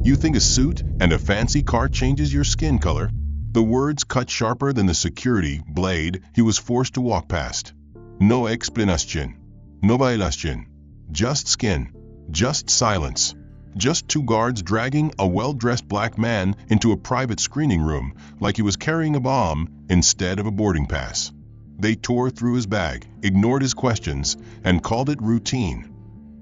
You think a suit and a fancy car changes your skin color? The words cut sharper than the security blade he was forced to walk past. No explanation. No violation. Just skin. Just silence. Just two guards dragging a well-dressed black man into a private screening room like he was carrying a bomb instead of a boarding pass. They tore through his bag, ignored his questions, and called it routine.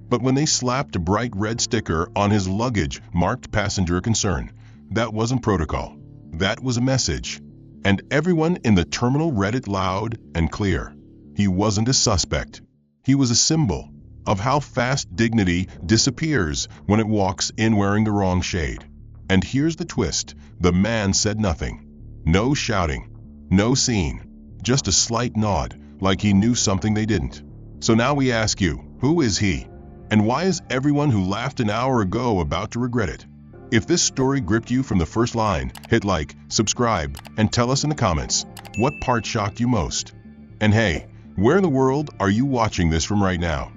But when they slapped a bright red sticker on his luggage marked passenger concern, that wasn't protocol. That was a message. And everyone in the terminal read it loud and clear. He wasn't a suspect. He was a symbol of how fast dignity disappears when it walks in wearing the wrong shade. And here's the twist. The man said nothing. No shouting. No scene. Just a slight nod, like he knew something they didn't. So now we ask you, who is he? And why is everyone who laughed an hour ago about to regret it? If this story gripped you from the first line, hit like, subscribe, and tell us in the comments, what part shocked you most? And hey, where in the world are you watching this from right now?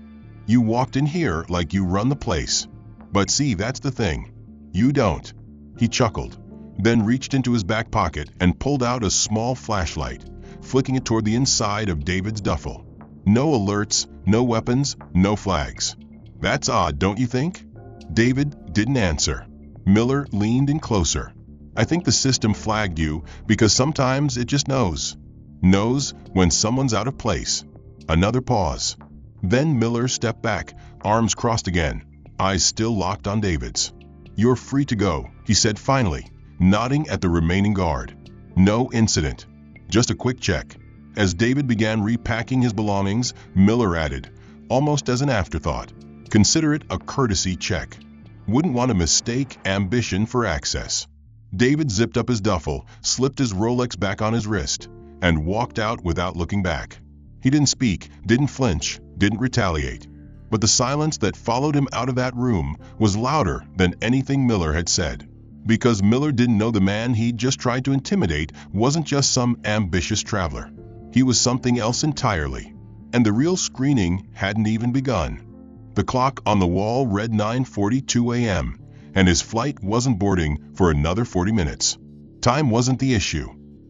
You walked in here like you run the place. But see, that's the thing. You don't. He chuckled, then reached into his back pocket and pulled out a small flashlight, flicking it toward the inside of David's duffel. No alerts, no weapons, no flags. That's odd, don't you think? David didn't answer. Miller leaned in closer. I think the system flagged you because sometimes it just knows. Knows when someone's out of place. Another pause. Then Miller stepped back, arms crossed again, eyes still locked on David's. You're free to go, he said finally, nodding at the remaining guard. No incident. Just a quick check. As David began repacking his belongings, Miller added, almost as an afterthought, consider it a courtesy check. Wouldn't want to mistake ambition for access. David zipped up his duffel, slipped his Rolex back on his wrist, and walked out without looking back. He didn't speak, didn't flinch, didn't retaliate. But the silence that followed him out of that room was louder than anything Miller had said. Because Miller didn't know the man he'd just tried to intimidate wasn't just some ambitious traveler. He was something else entirely. And the real screening hadn't even begun. The clock on the wall read 9:42 a.m., and his flight wasn't boarding for another 40 minutes. Time wasn't the issue.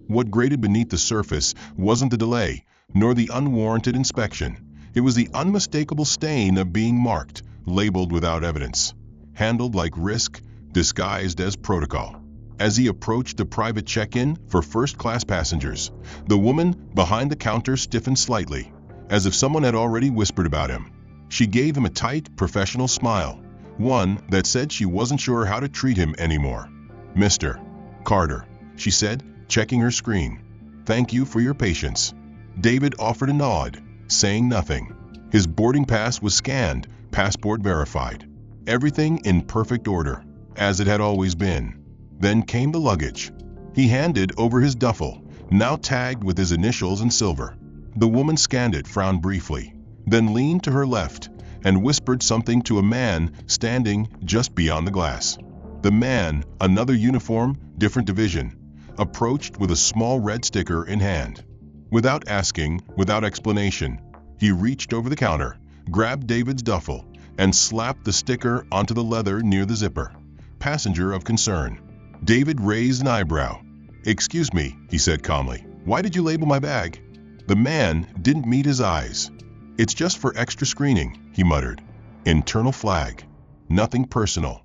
What grated beneath the surface wasn't the delay, nor the unwarranted inspection. It was the unmistakable stain of being marked, labeled without evidence, handled like risk, disguised as protocol. As he approached the private check-in for first-class passengers, the woman behind the counter stiffened slightly, as if someone had already whispered about him. She gave him a tight, professional smile, one that said she wasn't sure how to treat him anymore. Mr. Carter, she said, checking her screen. Thank you for your patience. David offered a nod, saying nothing. His boarding pass was scanned, passport verified. Everything in perfect order, as it had always been. Then came the luggage. He handed over his duffel, now tagged with his initials in silver. The woman scanned it, frowned briefly, then leaned to her left and whispered something to a man standing just beyond the glass. The man, another uniform, different division, approached with a small red sticker in hand. Without asking, without explanation, he reached over the counter, grabbed David's duffel, and slapped the sticker onto the leather near the zipper. Passenger of concern. David raised an eyebrow. Excuse me, he said calmly. Why did you label my bag? The man didn't meet his eyes. It's just for extra screening, he muttered. Internal flag. Nothing personal.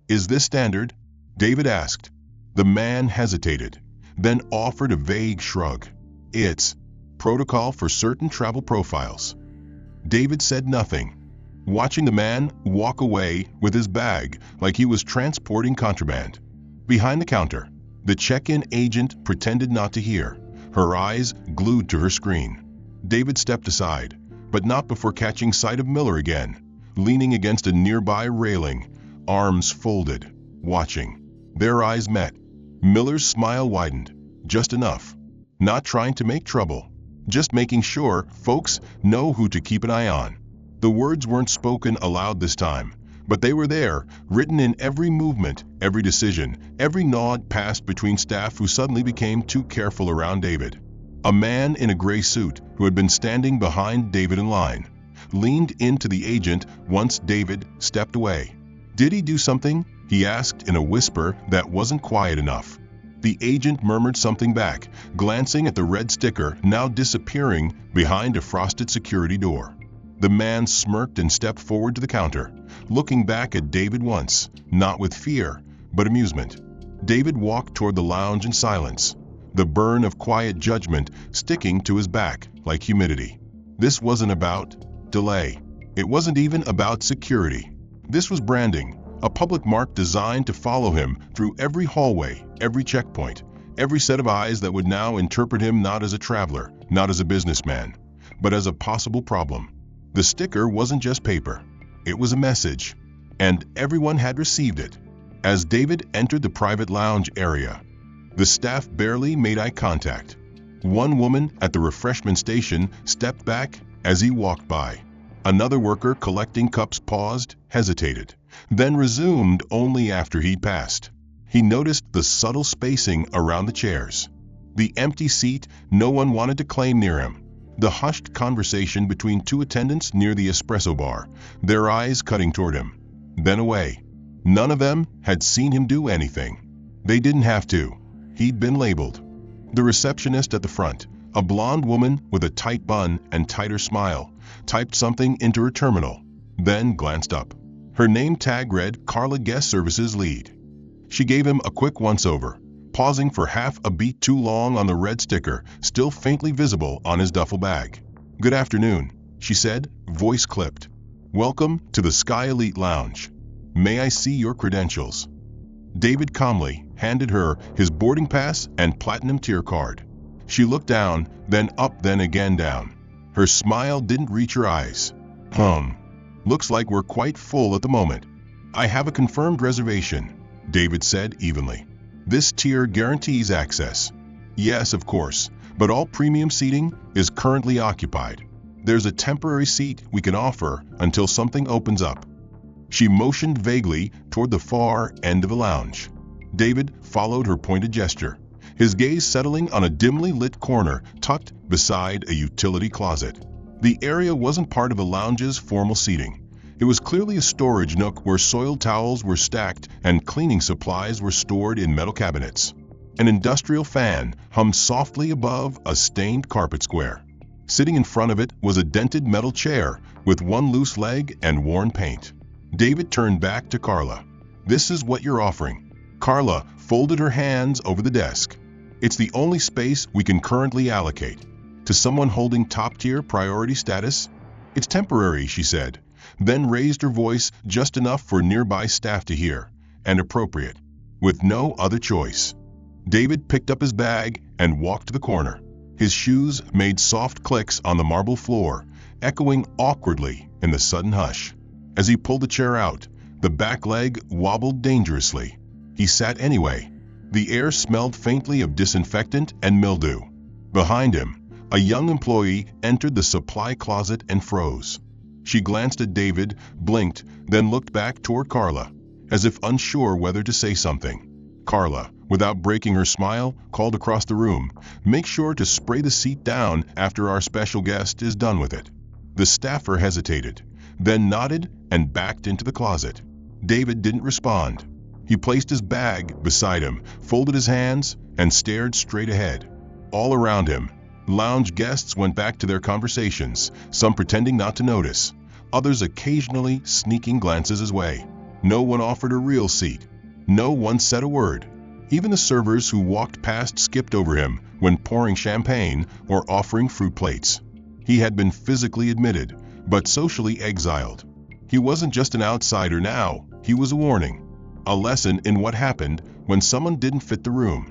Is this standard? David asked. The man hesitated, then offered a vague shrug. It's protocol for certain travel profiles. David said nothing, watching the man walk away with his bag like he was transporting contraband. Behind the counter, the check-in agent pretended not to hear, her eyes glued to her screen. David stepped aside, but not before catching sight of Miller again, leaning against a nearby railing, arms folded, watching. Their eyes met. Miller's smile widened, just enough. Not trying to make trouble, just making sure folks know who to keep an eye on. The words weren't spoken aloud this time, but they were there, written in every movement, every decision, every nod passed between staff who suddenly became too careful around David. A man in a gray suit, who had been standing behind David in line, leaned into the agent once David stepped away. Did he do something? He asked in a whisper that wasn't quiet enough. The agent murmured something back, glancing at the red sticker now disappearing behind a frosted security door. The man smirked and stepped forward to the counter, looking back at David once, not with fear, but amusement. David walked toward the lounge in silence, the burn of quiet judgment sticking to his back like humidity. This wasn't about delay. It wasn't even about security. This was branding. A public mark designed to follow him through every hallway, every checkpoint, every set of eyes that would now interpret him not as a traveler, not as a businessman, but as a possible problem. The sticker wasn't just paper. It was a message, and everyone had received it. As David entered the private lounge area, the staff barely made eye contact. One woman at the refreshment station stepped back as he walked by. Another worker collecting cups paused, hesitated, then resumed only after he'd passed. He noticed the subtle spacing around the chairs, the empty seat no one wanted to claim near him, the hushed conversation between two attendants near the espresso bar, their eyes cutting toward him, then away. None of them had seen him do anything. They didn't have to. He'd been labeled. The receptionist at the front, a blonde woman with a tight bun and tighter smile, typed something into her terminal, then glanced up. Her name tag read Carla Guest Services Lead. She gave him a quick once-over, pausing for half a beat too long on the red sticker still faintly visible on his duffel bag. "Good afternoon," she said, voice clipped. "Welcome to the Sky Elite Lounge. May I see your credentials?" David calmly handed her his boarding pass and platinum tier card. She looked down, then up, then again down. Her smile didn't reach her eyes. Looks like we're quite full at the moment." "I have a confirmed reservation," David said evenly. "This tier guarantees access." "Yes, of course, but all premium seating is currently occupied. There's a temporary seat we can offer until something opens up." She motioned vaguely toward the far end of the lounge. David followed her pointed gesture, his gaze settling on a dimly lit corner tucked beside a utility closet. The area wasn't part of the lounge's formal seating. It was clearly a storage nook where soiled towels were stacked and cleaning supplies were stored in metal cabinets. An industrial fan hummed softly above a stained carpet square. Sitting in front of it was a dented metal chair with one loose leg and worn paint. David turned back to Carla. "This is what you're offering." Carla folded her hands over the desk. "It's the only space we can currently allocate. To someone holding top-tier priority status? It's temporary," she said, then raised her voice just enough for nearby staff to hear, "and appropriate. With no other choice." David picked up his bag and walked to the corner. His shoes made soft clicks on the marble floor, echoing awkwardly in the sudden hush. As he pulled the chair out, the back leg wobbled dangerously. He sat anyway. The air smelled faintly of disinfectant and mildew. Behind him, a young employee entered the supply closet and froze. She glanced at David, blinked, then looked back toward Carla, as if unsure whether to say something. Carla, without breaking her smile, called across the room, "Make sure to spray the seat down after our special guest is done with it." The staffer hesitated, then nodded and backed into the closet. David didn't respond. He placed his bag beside him, folded his hands, and stared straight ahead. All around him, lounge guests went back to their conversations, some pretending not to notice, others occasionally sneaking glances his way. No one offered a real seat. No one said a word. Even the servers who walked past skipped over him when pouring champagne or offering fruit plates. He had been physically admitted, but socially exiled. He wasn't just an outsider now, he was a warning. A lesson in what happened when someone didn't fit the room.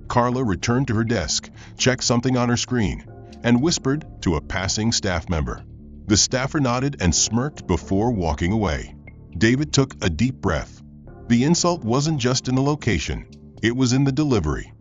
Carla returned to her desk, checked something on her screen, and whispered to a passing staff member. The staffer nodded and smirked before walking away. David took a deep breath. The insult wasn't just in the location, it was in the delivery.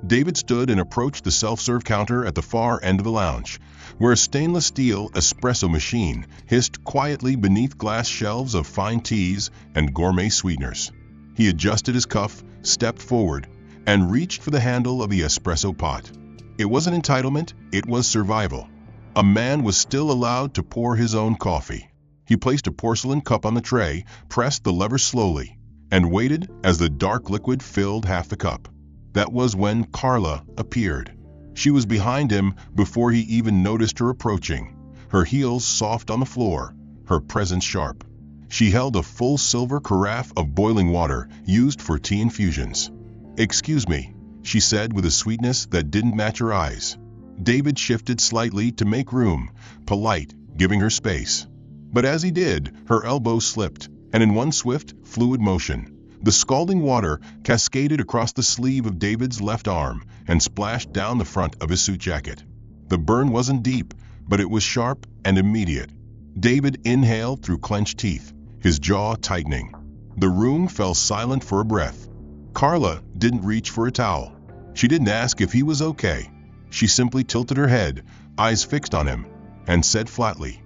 David stood and approached the self-serve counter at the far end of the lounge, where a stainless steel espresso machine hissed quietly beneath glass shelves of fine teas and gourmet sweeteners. He adjusted his cuff, stepped forward, and reached for the handle of the espresso pot. It wasn't entitlement, it was survival. A man was still allowed to pour his own coffee. He placed a porcelain cup on the tray, pressed the lever slowly, and waited as the dark liquid filled half the cup. That was when Carla appeared. She was behind him before he even noticed her approaching, her heels soft on the floor, her presence sharp. She held a full silver carafe of boiling water used for tea infusions. "Excuse me," she said with a sweetness that didn't match her eyes. David shifted slightly to make room, polite, giving her space. But as he did, her elbow slipped, and in one swift, fluid motion, the scalding water cascaded across the sleeve of David's left arm and splashed down the front of his suit jacket. The burn wasn't deep, but it was sharp and immediate. David inhaled through clenched teeth, his jaw tightening. The room fell silent for a breath. Carla didn't reach for a towel. She didn't ask if he was okay. She simply tilted her head, eyes fixed on him, and said flatly,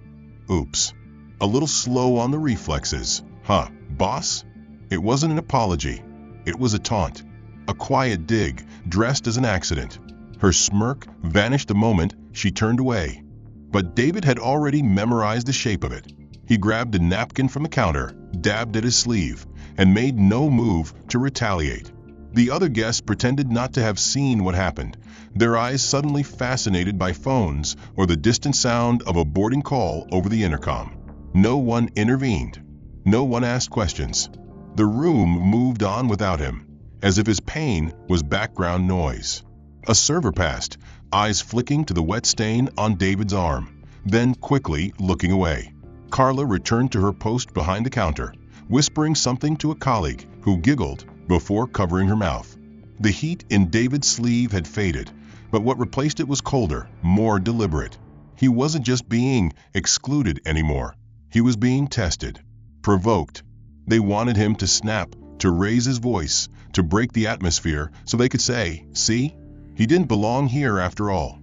"Oops." A little slow on the reflexes. "Huh, boss?" It wasn't an apology. It was a taunt. A quiet dig, dressed as an accident. Her smirk vanished the moment she turned away. But David had already memorized the shape of it. He grabbed a napkin from the counter, dabbed at his sleeve, and made no move to retaliate. The other guests pretended not to have seen what happened, their eyes suddenly fascinated by phones or the distant sound of a boarding call over the intercom. No one intervened. No one asked questions. The room moved on without him, as if his pain was background noise. A server passed, eyes flicking to the wet stain on David's arm, then quickly looking away. Carla returned to her post behind the counter, whispering something to a colleague who giggled before covering her mouth. The heat in David's sleeve had faded, but what replaced it was colder, more deliberate. He wasn't just being excluded anymore. He was being tested, provoked. They wanted him to snap, to raise his voice, to break the atmosphere so they could say, "See? He didn't belong here after all."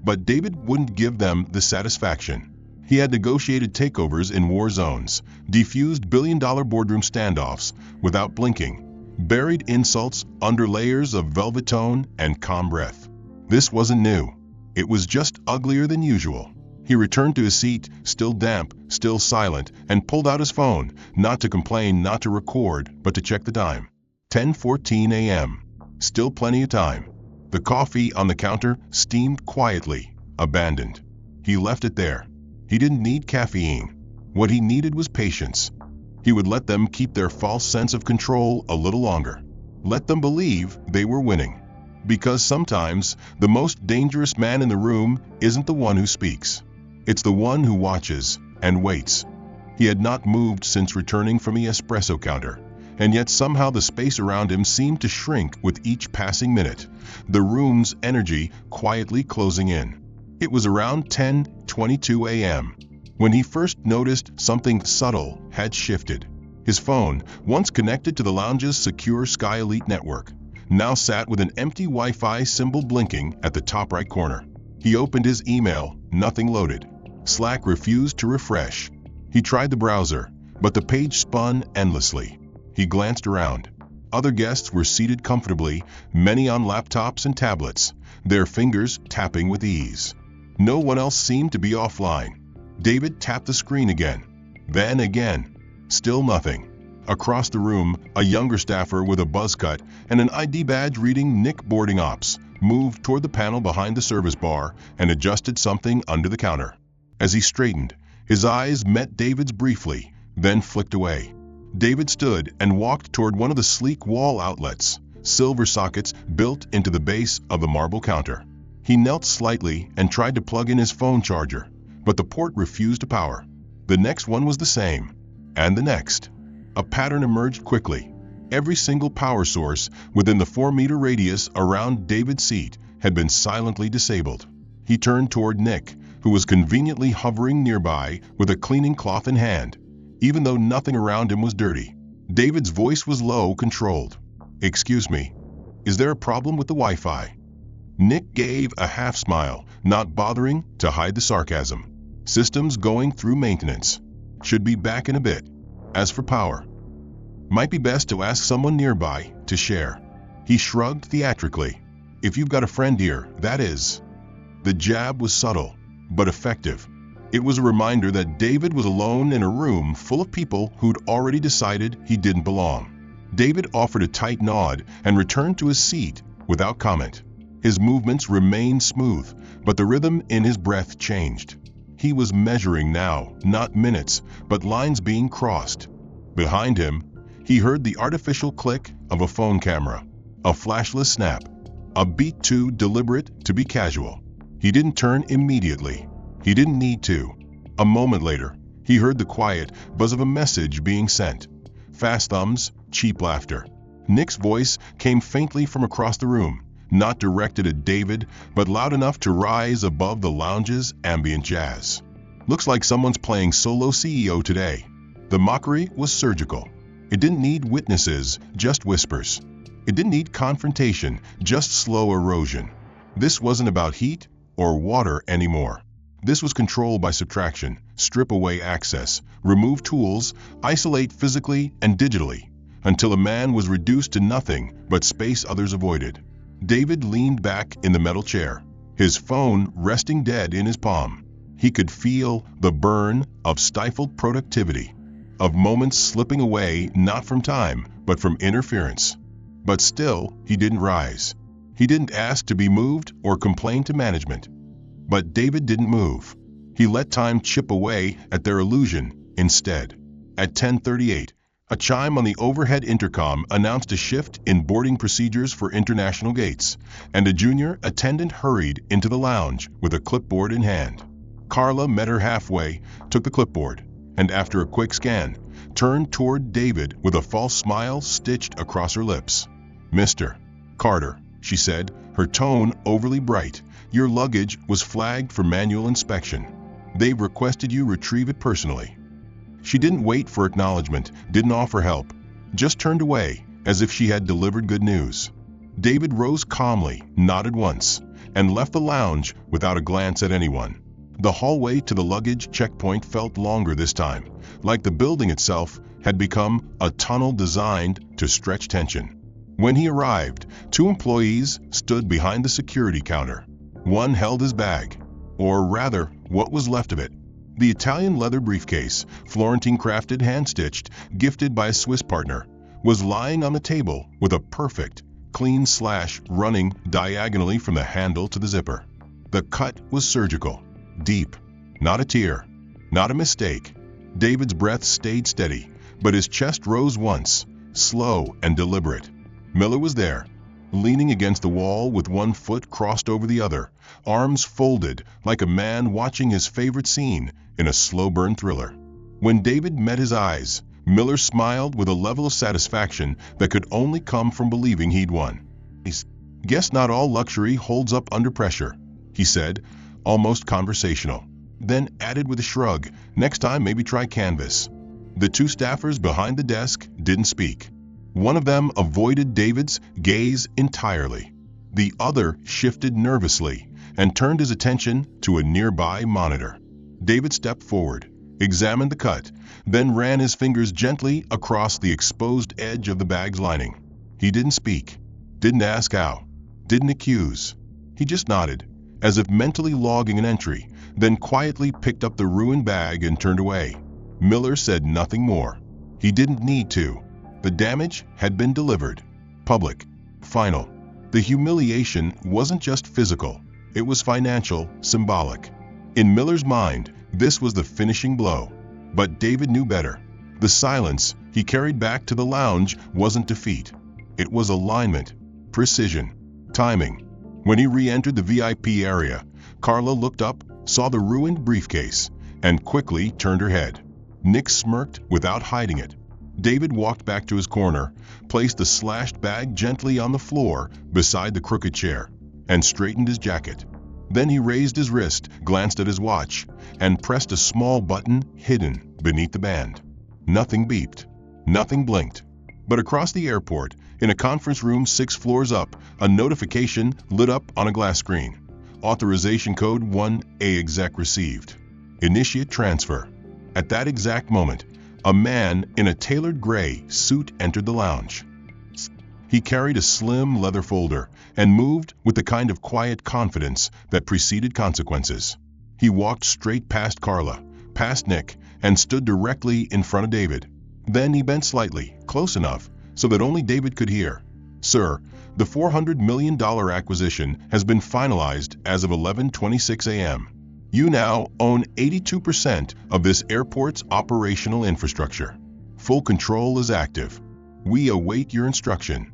But David wouldn't give them the satisfaction. He had negotiated takeovers in war zones, defused billion-dollar boardroom standoffs without blinking, buried insults under layers of velvet tone and calm breath. This wasn't new. It was just uglier than usual. He returned to his seat, still damp, still silent, and pulled out his phone, not to complain, not to record, but to check the time. 10:14 a.m. Still plenty of time. The coffee on the counter steamed quietly, abandoned. He left it there. He didn't need caffeine. What he needed was patience. He would let them keep their false sense of control a little longer. Let them believe they were winning. Because sometimes the most dangerous man in the room isn't the one who speaks. It's the one who watches and waits. He had not moved since returning from the espresso counter, and yet somehow the space around him seemed to shrink with each passing minute, the room's energy quietly closing in. It was around 10:22 a.m. when he first noticed something subtle had shifted. His phone, once connected to the lounge's secure Sky Elite network, now sat with an empty Wi-Fi symbol blinking at the top right corner. He opened his email, nothing loaded. Slack refused to refresh. He tried the browser, but the page spun endlessly. He glanced around. Other guests were seated comfortably, many on laptops and tablets, their fingers tapping with ease. No one else seemed to be offline. David tapped the screen again, then again. Still nothing. Across the room, a younger staffer with a buzz cut and an ID badge reading Nick Boarding Ops moved toward the panel behind the service bar and adjusted something under the counter. As he straightened, his eyes met David's briefly, then flicked away. David stood and walked toward one of the sleek wall outlets, silver sockets built into the base of the marble counter. He knelt slightly and tried to plug in his phone charger, but the port refused to power. The next one was the same, and the next. A pattern emerged quickly. Every single power source within the 4-meter radius around David's seat had been silently disabled. He turned toward Nick, who was conveniently hovering nearby with a cleaning cloth in hand, even though nothing around him was dirty. David's voice was low, controlled. "Excuse me, is there a problem with the Wi-Fi?" Nick gave a half smile, not bothering to hide the sarcasm. "Systems going through maintenance. Should be back in a bit. As for power, might be best to ask someone nearby to share." He shrugged theatrically. "If you've got a friend here, that is." The jab was subtle, but effective. It was a reminder that David was alone in a room full of people who'd already decided he didn't belong. David offered a tight nod and returned to his seat without comment. His movements remained smooth, but the rhythm in his breath changed. He was measuring now, not minutes, but lines being crossed. Behind him, he heard the artificial click of a phone camera, a flashless snap, a beat too deliberate to be casual. He didn't turn immediately. He didn't need to. A moment later, he heard the quiet buzz of a message being sent. Fast thumbs, cheap laughter. Nick's voice came faintly from across the room, not directed at David, but loud enough to rise above the lounge's ambient jazz. Looks like someone's playing solo CEO today. The mockery was surgical. It didn't need witnesses, just whispers. It didn't need confrontation, just slow erosion. This wasn't about heat or water anymore. This was control by subtraction, strip away access, remove tools, isolate physically and digitally, until a man was reduced to nothing but space others avoided. David leaned back in the metal chair, his phone resting dead in his palm. He could feel the burn of stifled productivity, of moments slipping away not from time, but from interference. But still, he didn't rise. He didn't ask to be moved or complain to management. But David didn't move. He let time chip away at their illusion instead. At 10:38, a chime on the overhead intercom announced a shift in boarding procedures for international gates, and a junior attendant hurried into the lounge with a clipboard in hand. Carla met her halfway, took the clipboard, and after a quick scan, turned toward David with a false smile stitched across her lips. "Mr. Carter," she said, her tone overly bright, "your luggage was flagged for manual inspection. They've requested you retrieve it personally." She didn't wait for acknowledgement, didn't offer help, just turned away as if she had delivered good news. David rose calmly, nodded once, and left the lounge without a glance at anyone. The hallway to the luggage checkpoint felt longer this time, like the building itself had become a tunnel designed to stretch tension. When he arrived, 2 employees stood behind the security counter. One held his bag, or rather, what was left of it. The Italian leather briefcase, Florentine-crafted, hand-stitched, gifted by a Swiss partner, was lying on the table with a perfect, clean slash running diagonally from the handle to the zipper. The cut was surgical, deep, not a tear, not a mistake. David's breath stayed steady, but his chest rose once, slow and deliberate. Miller was there, leaning against the wall with one foot crossed over the other, arms folded like a man watching his favorite scene in a slow-burn thriller. When David met his eyes, Miller smiled with a level of satisfaction that could only come from believing he'd won. "Guess not all luxury holds up under pressure," he said, almost conversational. Then added with a shrug, "Next time maybe try canvas." The 2 staffers behind the desk didn't speak. One of them avoided David's gaze entirely. The other shifted nervously and turned his attention to a nearby monitor. David stepped forward, examined the cut, then ran his fingers gently across the exposed edge of the bag's lining. He didn't speak, didn't ask how, didn't accuse. He just nodded, as if mentally logging an entry, then quietly picked up the ruined bag and turned away. Miller said nothing more. He didn't need to. The damage had been delivered. Public. Final. The humiliation wasn't just physical. It was financial, symbolic. In Miller's mind, this was the finishing blow. But David knew better. The silence he carried back to the lounge wasn't defeat. It was alignment, precision, timing. When he re-entered the VIP area, Carla looked up, saw the ruined briefcase, and quickly turned her head. Nick smirked without hiding it. David walked back to his corner, placed the slashed bag gently on the floor beside the crooked chair, and straightened his jacket. Then he raised his wrist, glanced at his watch, and pressed a small button hidden beneath the band. Nothing beeped. Nothing blinked. But across the airport, in a conference room 6 floors up, a notification lit up on a glass screen. Authorization code 1A exec received. Initiate transfer. At that exact moment, a man in a tailored gray suit entered the lounge. He carried a slim leather folder and moved with the kind of quiet confidence that preceded consequences. He walked straight past Carla, past Nick, and stood directly in front of David. Then he bent slightly, close enough, so that only David could hear. "Sir, the $400 million acquisition has been finalized as of 11:26 a.m. You now own 82% of this airport's operational infrastructure. Full control is active. We await your instruction."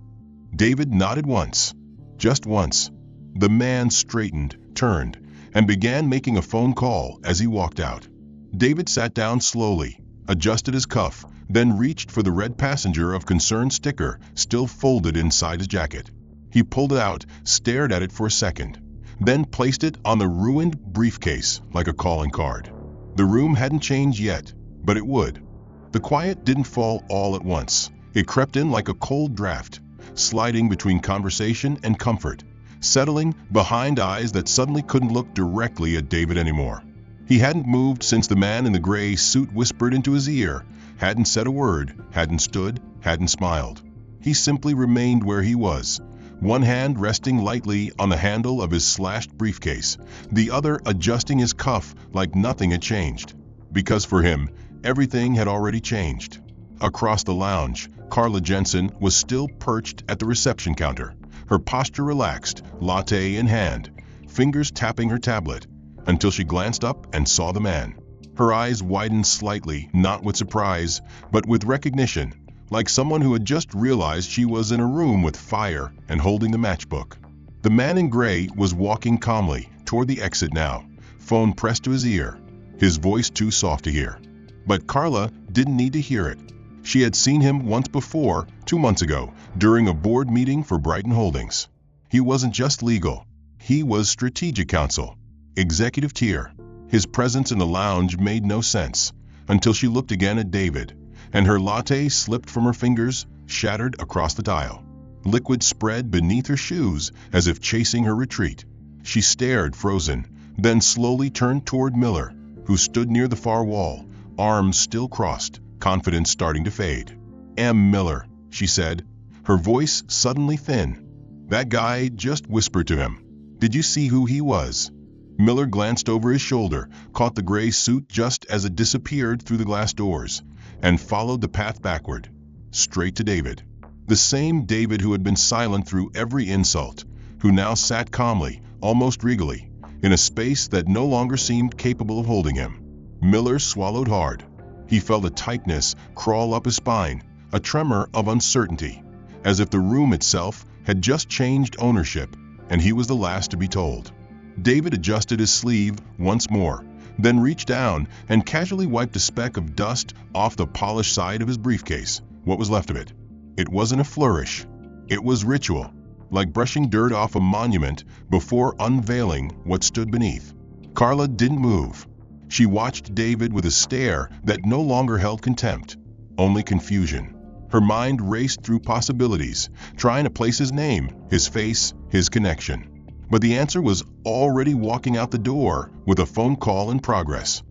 David nodded once. Just once. The man straightened, turned, and began making a phone call as he walked out. David sat down slowly, adjusted his cuff, then reached for the red passenger of concern sticker still folded inside his jacket. He pulled it out, stared at it for a second, then placed it on the ruined briefcase like a calling card. The room hadn't changed yet, but it would. The quiet didn't fall all at once. It crept in like a cold draft, sliding between conversation and comfort, settling behind eyes that suddenly couldn't look directly at David anymore. He hadn't moved since the man in the gray suit whispered into his ear, hadn't said a word, hadn't stood, hadn't smiled. He simply remained where he was, one hand resting lightly on the handle of his slashed briefcase, the other adjusting his cuff like nothing had changed. Because for him, everything had already changed. Across the lounge, Carla Jensen was still perched at the reception counter, her posture relaxed, latte in hand, fingers tapping her tablet, until she glanced up and saw the man. Her eyes widened slightly, not with surprise, but with recognition, like someone who had just realized she was in a room with fire and holding the matchbook. The man in gray was walking calmly toward the exit now, phone pressed to his ear, his voice too soft to hear. But Carla didn't need to hear it. She had seen him once before, 2 months ago, during a board meeting for Brighton Holdings. He wasn't just legal. He was strategic counsel, executive tier. His presence in the lounge made no sense, until she looked again at David, and her latte slipped from her fingers, shattered across the dial. Liquid spread beneath her shoes as if chasing her retreat. She stared, frozen, then slowly turned toward Miller, who stood near the far wall, arms still crossed, confidence starting to fade. "M. Miller," she said, her voice suddenly thin. "That guy just whispered to him. Did you see who he was?" Miller glanced over his shoulder, caught the gray suit just as it disappeared through the glass doors, and followed the path backward, straight to David. The same David who had been silent through every insult, who now sat calmly, almost regally, in a space that no longer seemed capable of holding him. Miller swallowed hard. He felt a tightness crawl up his spine, a tremor of uncertainty, as if the room itself had just changed ownership, and he was the last to be told. David adjusted his sleeve once more, then reached down and casually wiped a speck of dust off the polished side of his briefcase, what was left of it. It wasn't a flourish. It was ritual, like brushing dirt off a monument before unveiling what stood beneath. Carla didn't move. She watched David with a stare that no longer held contempt, only confusion. Her mind raced through possibilities, trying to place his name, his face, his connection. But the answer was already walking out the door with a phone call in progress.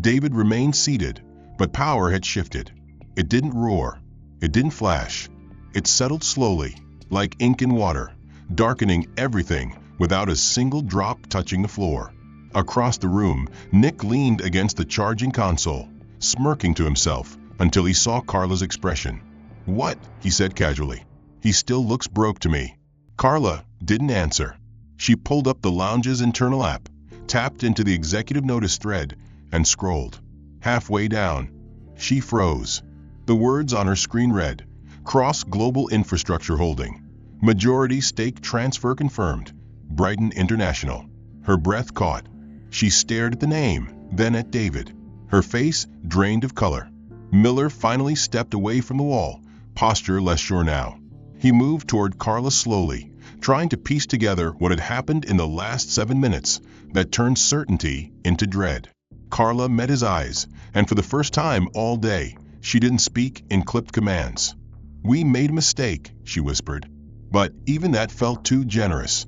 David remained seated, but power had shifted. It didn't roar. It didn't flash. It settled slowly, like ink in water, darkening everything without a single drop touching the floor. Across the room, Nick leaned against the charging console, smirking to himself until he saw Carla's expression. "What?" he said casually. "He still looks broke to me." Carla didn't answer. She pulled up the lounge's internal app, tapped into the executive notice thread, and scrolled. Halfway down, she froze. The words on her screen read, "Cross Global Infrastructure Holding. Majority stake transfer confirmed. Brighton International." Her breath caught. She stared at the name, then at David, her face drained of color. Miller finally stepped away from the wall, posture less sure now. He moved toward Carla slowly, trying to piece together what had happened in the last 7 minutes that turned certainty into dread. Carla met his eyes, and for the first time all day, she didn't speak in clipped commands. "We made a mistake," she whispered. But even that felt too generous.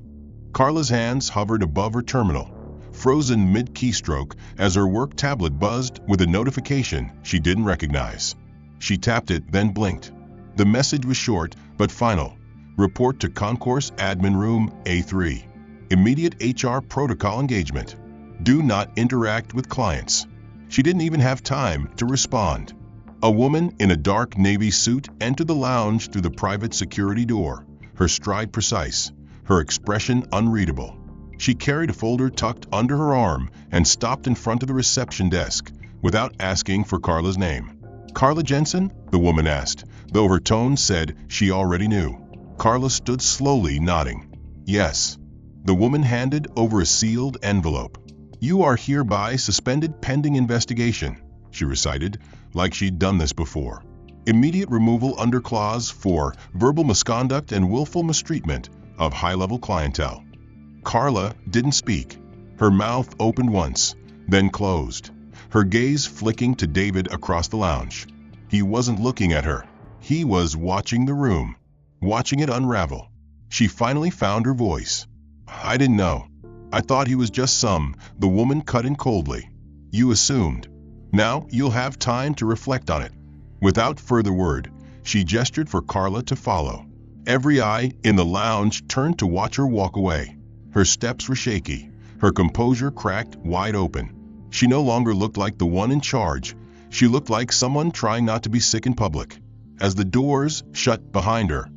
Carla's hands hovered above her terminal, frozen mid-keystroke as her work tablet buzzed with a notification she didn't recognize. She tapped it, then blinked. The message was short but final. "Report to Concourse Admin Room A3. Immediate HR protocol engagement." Do not interact with clients. She didn't even have time to respond. A woman in a dark navy suit entered the lounge through the private security door, her stride precise, her expression unreadable. She carried a folder tucked under her arm and stopped in front of the reception desk without asking for Carla's name. "Carla Jensen?" the woman asked, though her tone said she already knew. Carla stood slowly, nodding. "Yes." The woman handed over a sealed envelope. "You are hereby suspended pending investigation," she recited, like she'd done this before. "Immediate removal under Clause 4, verbal misconduct and willful mistreatment of high-level clientele." Carla didn't speak. Her mouth opened once, then closed, her gaze flicking to David across the lounge. He wasn't looking at her. He was watching the room, watching it unravel. She finally found her voice. "I didn't know. I thought he was just some," the woman cut in coldly. "You assumed. Now you'll have time to reflect on it." Without further word, she gestured for Carla to follow. Every eye in the lounge turned to watch her walk away. Her steps were shaky, her composure cracked wide open. She no longer looked like the one in charge. She looked like someone trying not to be sick in public. As the doors shut behind her,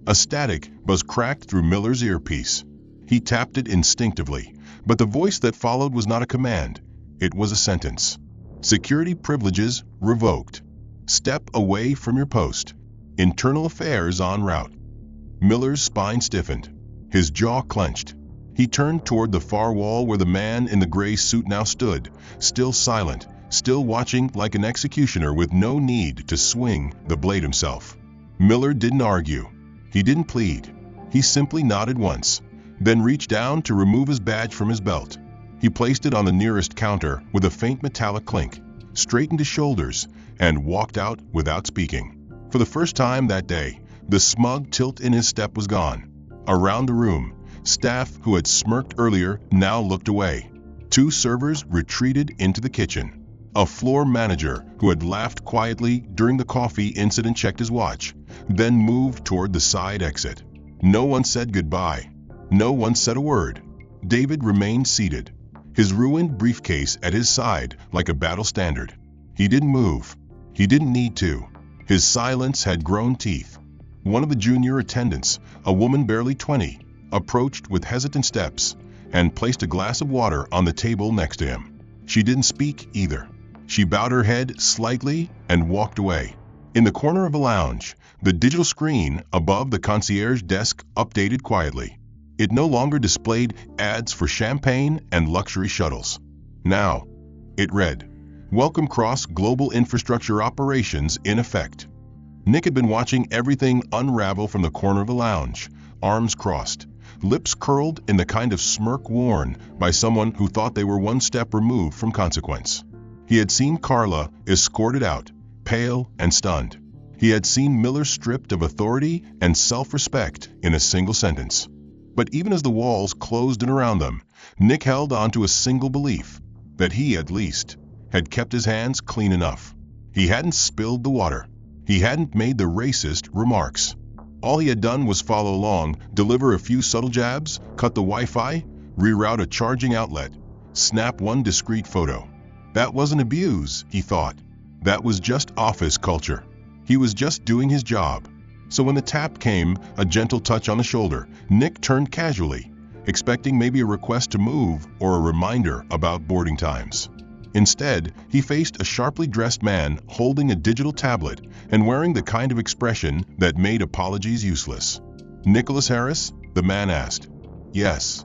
a static buzz cracked through Miller's earpiece. He tapped it instinctively, but the voice that followed was not a command. It was a sentence. "Security privileges revoked. Step away from your post. Internal affairs en route." Miller's spine stiffened. His jaw clenched. He turned toward the far wall where the man in the gray suit now stood, still silent, still watching like an executioner with no need to swing the blade himself. Miller didn't argue. He didn't plead. He simply nodded once, then reached down to remove his badge from his belt. He placed it on the nearest counter with a faint metallic clink, straightened his shoulders, and walked out without speaking. For the first time that day, the smug tilt in his step was gone. Around the room, staff who had smirked earlier now looked away. 2 servers retreated into the kitchen. A floor manager who had laughed quietly during the coffee incident checked his watch, then moved toward the side exit. No one said goodbye. No one said a word. David remained seated, his ruined briefcase at his side like a battle standard. He didn't move. He didn't need to. His silence had grown teeth. One of the junior attendants, a woman barely 20, approached with hesitant steps and placed a glass of water on the table next to him. She didn't speak either. She bowed her head slightly and walked away. In the corner of the lounge, the digital screen above the concierge desk updated quietly. It no longer displayed ads for champagne and luxury shuttles. Now, it read, "Welcome Cross Global Infrastructure Operations in effect." Nick had been watching everything unravel from the corner of the lounge, arms crossed, lips curled in the kind of smirk worn by someone who thought they were one step removed from consequence. He had seen Carla escorted out, pale and stunned. He had seen Miller stripped of authority and self-respect in a single sentence. But even as the walls closed in around them, Nick held on to a single belief, that he, at least, had kept his hands clean enough. He hadn't spilled the water. He hadn't made the racist remarks. All he had done was follow along, deliver a few subtle jabs, cut the Wi-Fi, reroute a charging outlet, snap one discreet photo. That wasn't abuse, he thought. That was just office culture. He was just doing his job. So when the tap came, a gentle touch on the shoulder, Nick turned casually, expecting maybe a request to move or a reminder about boarding times. Instead, he faced a sharply dressed man holding a digital tablet and wearing the kind of expression that made apologies useless. "Nicholas Harris?" the man asked. "Yes,"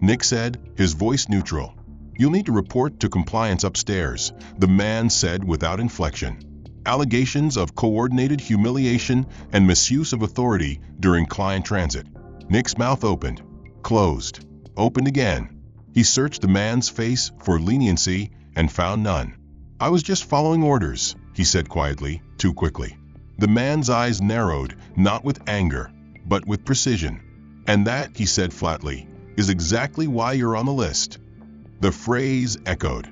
Nick said, his voice neutral. "You'll need to report to compliance upstairs," the man said without inflection. "Allegations of coordinated humiliation and misuse of authority during client transit." Nick's mouth opened, closed, opened again. He searched the man's face for leniency and found none. "I was just following orders," he said quietly, too quickly. The man's eyes narrowed, not with anger, but with precision. "And that," he said flatly, "is exactly why you're on the list." The phrase echoed,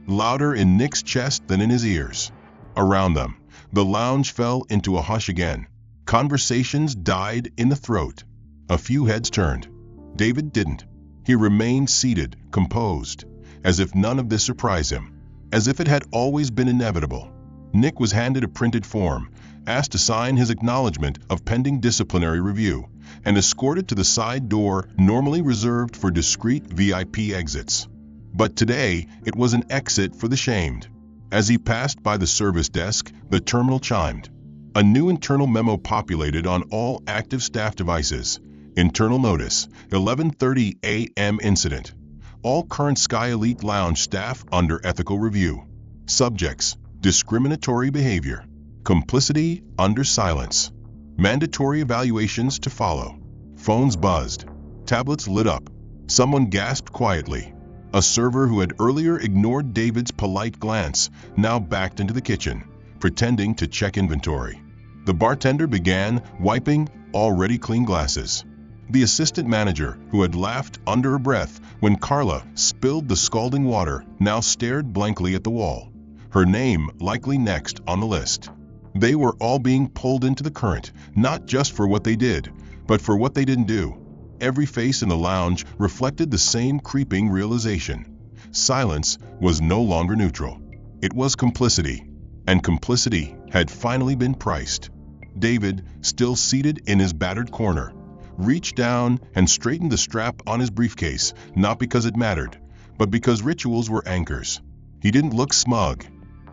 louder in Nick's chest than in his ears. Around them, the lounge fell into a hush again. Conversations died in the throat. A few heads turned. David didn't. He remained seated, composed. as if none of this surprised him, as if it had always been inevitable. Nick was handed a printed form, asked to sign his acknowledgement of pending disciplinary review, and escorted to the side door normally reserved for discreet VIP exits. But today, it was an exit for the shamed. As he passed by the service desk, the terminal chimed. A new internal memo populated on all active staff devices. Internal notice, 11:30 a.m. incident. All current Sky Elite Lounge staff under ethical review. Subjects, discriminatory behavior. Complicity under silence. Mandatory evaluations to follow. Phones buzzed. Tablets lit up. Someone gasped quietly. A server who had earlier ignored David's polite glance now backed into the kitchen, pretending to check inventory. The bartender began wiping already clean glasses. The assistant manager, who had laughed under her breath when Carla spilled the scalding water, now stared blankly at the wall, her name likely next on the list. They were all being pulled into the current, not just for what they did, but for what they didn't do. Every face in the lounge reflected the same creeping realization. Silence was no longer neutral. It was complicity, and complicity had finally been priced. David, still seated in his battered corner, reached down and straightened the strap on his briefcase, not because it mattered, but because rituals were anchors. He didn't look smug.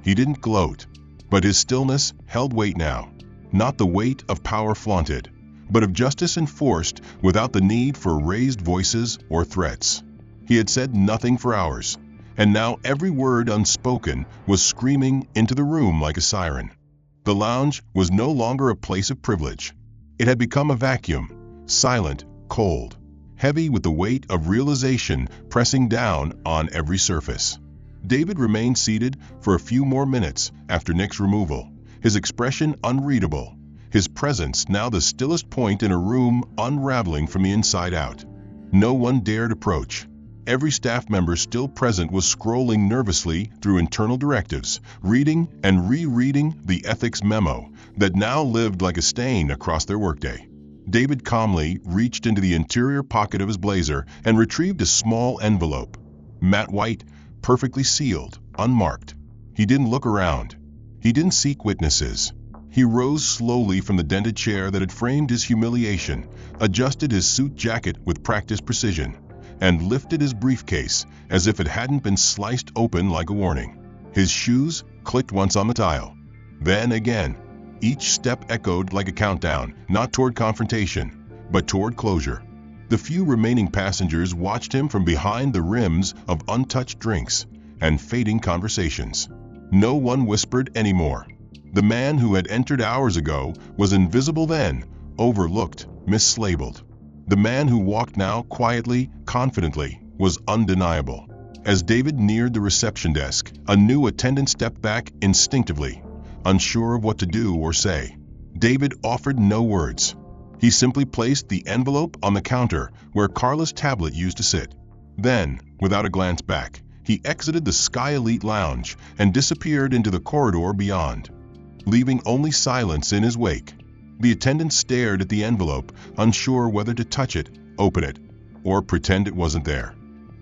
He didn't gloat. But his stillness held weight now. Not the weight of power flaunted, but of justice enforced without the need for raised voices or threats. He had said nothing for hours, and now every word unspoken was screaming into the room like a siren. The lounge was no longer a place of privilege. It had become a vacuum, silent, cold, heavy with the weight of realization pressing down on every surface. David remained seated for a few more minutes after Nick's removal, his expression unreadable, his presence now the stillest point in a room unraveling from the inside out. No one dared approach. Every staff member still present was scrolling nervously through internal directives, reading and rereading the ethics memo that now lived like a stain across their workday. David calmly reached into the interior pocket of his blazer and retrieved a small envelope. Matte white, perfectly sealed, unmarked. He didn't look around. He didn't seek witnesses. He rose slowly from the dented chair that had framed his humiliation, adjusted his suit jacket with practiced precision, and lifted his briefcase as if it hadn't been sliced open like a warning. His shoes clicked once on the tile. Then again. Each step echoed like a countdown, not toward confrontation, but toward closure. The few remaining passengers watched him from behind the rims of untouched drinks and fading conversations. No one whispered anymore. The man who had entered hours ago was invisible then, overlooked, mislabeled. The man who walked now quietly, confidently, was undeniable. As David neared the reception desk, a new attendant stepped back instinctively, unsure of what to do or say. David offered no words. He simply placed the envelope on the counter where Carla's tablet used to sit. Then, without a glance back, he exited the Sky Elite Lounge and disappeared into the corridor beyond, leaving only silence in his wake. The attendant stared at the envelope, unsure whether to touch it, open it, or pretend it wasn't there.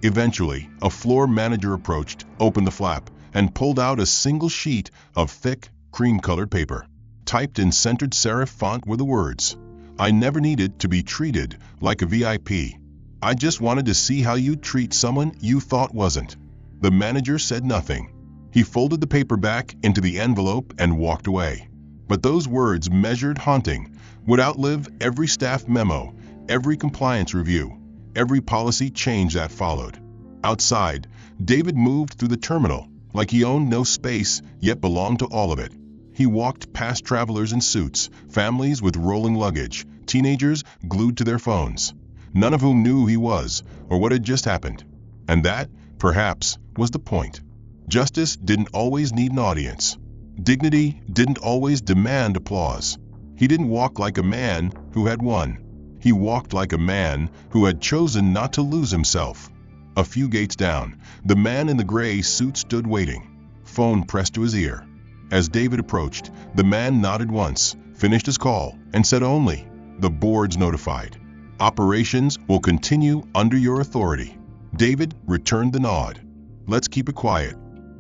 Eventually, a floor manager approached, opened the flap, and pulled out a single sheet of thick, cream-colored paper. Typed in centered serif font were the words, "I never needed to be treated like a VIP. I just wanted to see how you'd treat someone you thought wasn't." The manager said nothing. He folded the paper back into the envelope and walked away. But those words, measured, haunting, would outlive every staff memo, every compliance review, every policy change that followed. Outside, David moved through the terminal like he owned no space yet belonged to all of it. He walked past travelers in suits, families with rolling luggage, teenagers glued to their phones, none of whom knew who he was or what had just happened. And that, perhaps, was the point. Justice didn't always need an audience. Dignity didn't always demand applause. He didn't walk like a man who had won. He walked like a man who had chosen not to lose himself. A few gates down, the man in the gray suit stood waiting, phone pressed to his ear. As David approached, the man nodded once, finished his call, and said only, "The board's notified. Operations will continue under your authority." David returned the nod. Let's keep it quiet.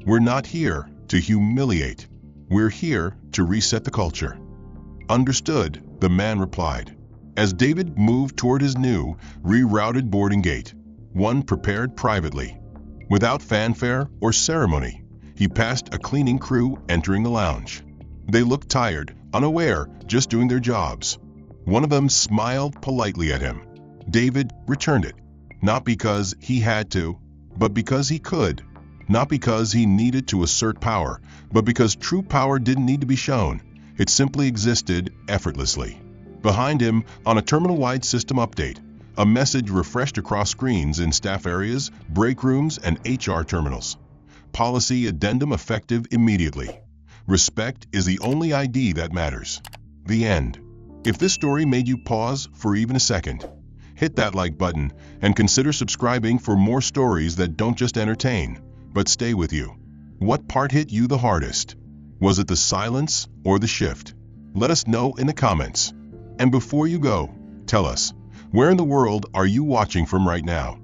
We're not here to humiliate. We're here to reset the culture." "Understood," the man replied. As David moved toward his new, rerouted boarding gate, one prepared privately. Without fanfare or ceremony, he passed a cleaning crew entering the lounge. They looked tired, unaware, just doing their jobs. One of them smiled politely at him. David returned it, not because he had to, but because he could. Not because he needed to assert power, but because true power didn't need to be shown. It simply existed effortlessly. Behind him, on a terminal-wide system update, a message refreshed across screens in staff areas, break rooms, and HR terminals. Policy addendum effective immediately. Respect is the only ID that matters. The end. If this story made you pause for even a second, hit that like button and consider subscribing for more stories that don't just entertain, but stay with you. What part hit you the hardest? Was it the silence or the shift? Let us know in the comments. And before you go, tell us, where in the world are you watching from right now?